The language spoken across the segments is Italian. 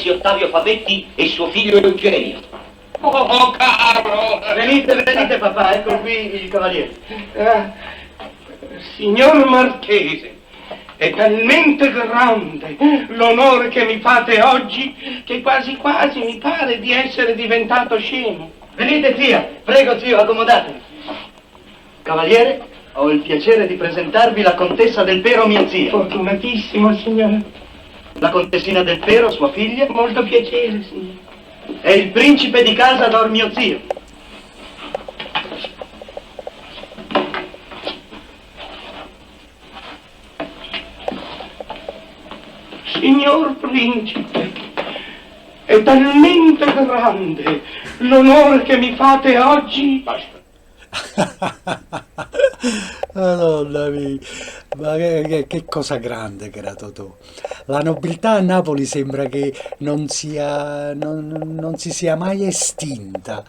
Messi Ottavio Favetti e suo figlio Eugenio. Oh, caro! Venite papà, ecco qui il cavaliere. Signor Marchese, è talmente grande l'onore che mi fate oggi che quasi quasi mi pare di essere diventato scemo. Venite zia, prego zio, accomodatevi. Cavaliere, ho il piacere di presentarvi la contessa del Pero, mia zia. Fortunatissimo, signore. La contessina del Pero, sua figlia. Molto piacere, signore. E il principe di casa d'Or, mio zio. Signor principe, è talmente grande l'onore che mi fate oggi. Basta. Madonna mia, ma che cosa grande che era Totò. La nobiltà a Napoli sembra che non si sia mai estinta.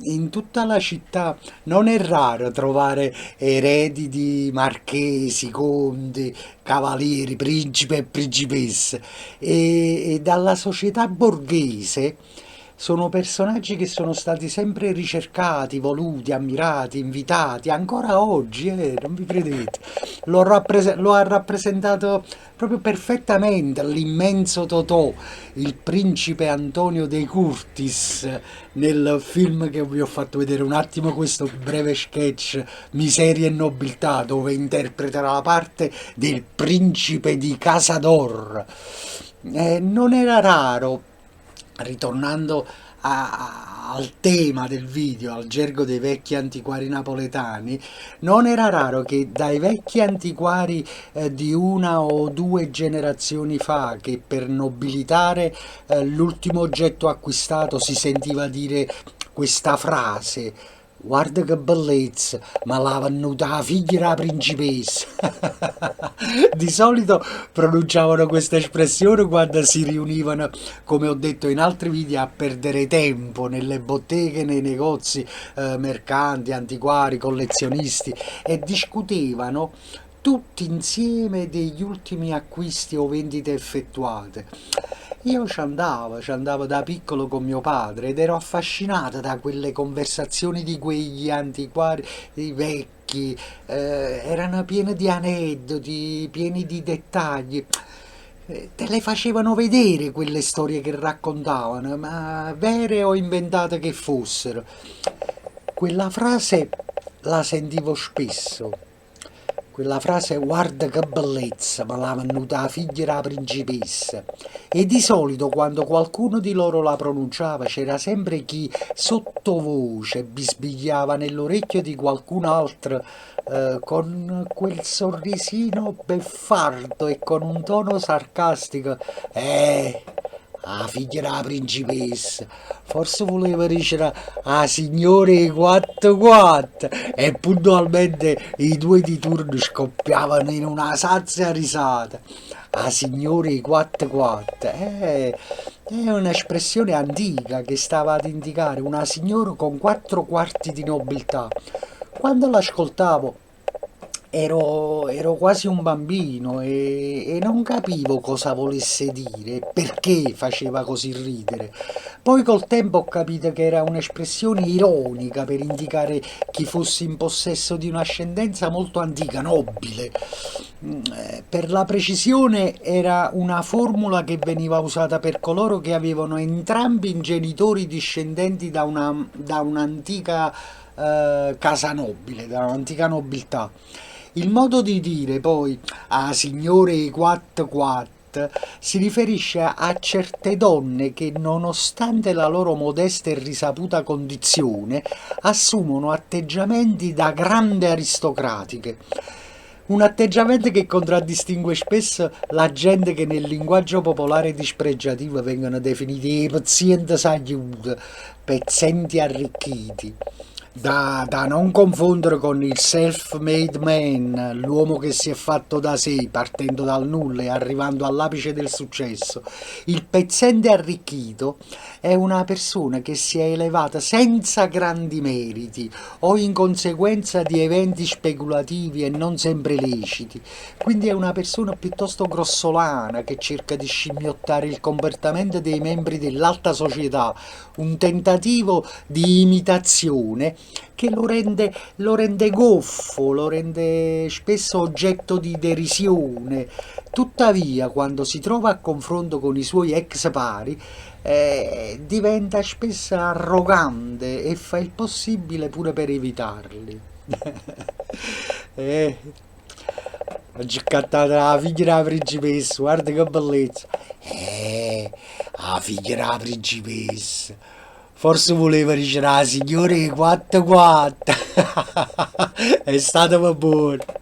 In tutta la città non è raro trovare eredi di marchesi, conti, cavalieri, principi e principesse e dalla società borghese sono personaggi che sono stati sempre ricercati, voluti, ammirati, invitati, ancora oggi, non vi credete. Lo ha rappresentato proprio perfettamente l'immenso Totò, il principe Antonio de Curtis, nel film che vi ho fatto vedere un attimo, questo breve sketch Miseria e Nobiltà, dove interpreterà la parte del principe di Casa d'Or. Non era raro, ritornando al tema del video, al gergo dei vecchi antiquari napoletani, non era raro che dai vecchi antiquari di una o due generazioni fa, che per nobilitare l'ultimo oggetto acquistato si sentiva dire questa frase: guarda che bellezza, ma l'ha venuta la figlia della principessa. Di solito pronunciavano questa espressione quando si riunivano, come ho detto in altri video, a perdere tempo nelle botteghe, nei negozi mercanti, antiquari, collezionisti, e discutevano tutti insieme degli ultimi acquisti o vendite effettuate. Io ci andavo da piccolo con mio padre ed ero affascinata da quelle conversazioni di quegli antiquari, i vecchi, erano piene di aneddoti, pieni di dettagli. Te le facevano vedere quelle storie che raccontavano, ma vere o inventate che fossero. Quella frase la sentivo spesso. Quella frase, guarda che bellezza, ma l'ha venuta la figlia della principessa. E di solito quando qualcuno di loro la pronunciava c'era sempre chi sottovoce bisbigliava nell'orecchio di qualcun altro con quel sorrisino beffardo e con un tono sarcastico. La figlia della principessa, forse voleva dicere a signore 4 e puntualmente i due di turno scoppiavano in una sazia risata. A signore 4 è un'espressione antica che stava ad indicare una signora con 4 quarti di nobiltà. Quando l'ascoltavo ero quasi un bambino e non capivo cosa volesse dire, perché faceva così ridere. Poi col tempo ho capito che era un'espressione ironica per indicare chi fosse in possesso di un'ascendenza molto antica, nobile. Per la precisione era una formula che veniva usata per coloro che avevano entrambi i genitori discendenti da un'antica casa nobile, da un'antica nobiltà. Il modo di dire poi a signore 4 si riferisce a certe donne che, nonostante la loro modesta e risaputa condizione, assumono atteggiamenti da grande aristocratiche. Un atteggiamento che contraddistingue spesso la gente che nel linguaggio popolare dispregiativo vengono definiti i pazienti sagliuti, pezzenti arricchiti. Da non confondere con il self-made man, l'uomo che si è fatto da sé, partendo dal nulla e arrivando all'apice del successo. Il pezzente arricchito è una persona che si è elevata senza grandi meriti o in conseguenza di eventi speculativi e non sempre leciti. Quindi è una persona piuttosto grossolana che cerca di scimmiottare il comportamento dei membri dell'alta società, un tentativo di imitazione che lo rende goffo, lo rende spesso oggetto di derisione. Tuttavia, quando si trova a confronto con i suoi ex pari, diventa spesso arrogante e fa il possibile pure per evitarli. eh, Oggi è cattata la figlia della principessa, guarda che bellezza. La figlia della principessa. Forse voleva dicere la signora 4-4. È stata buona.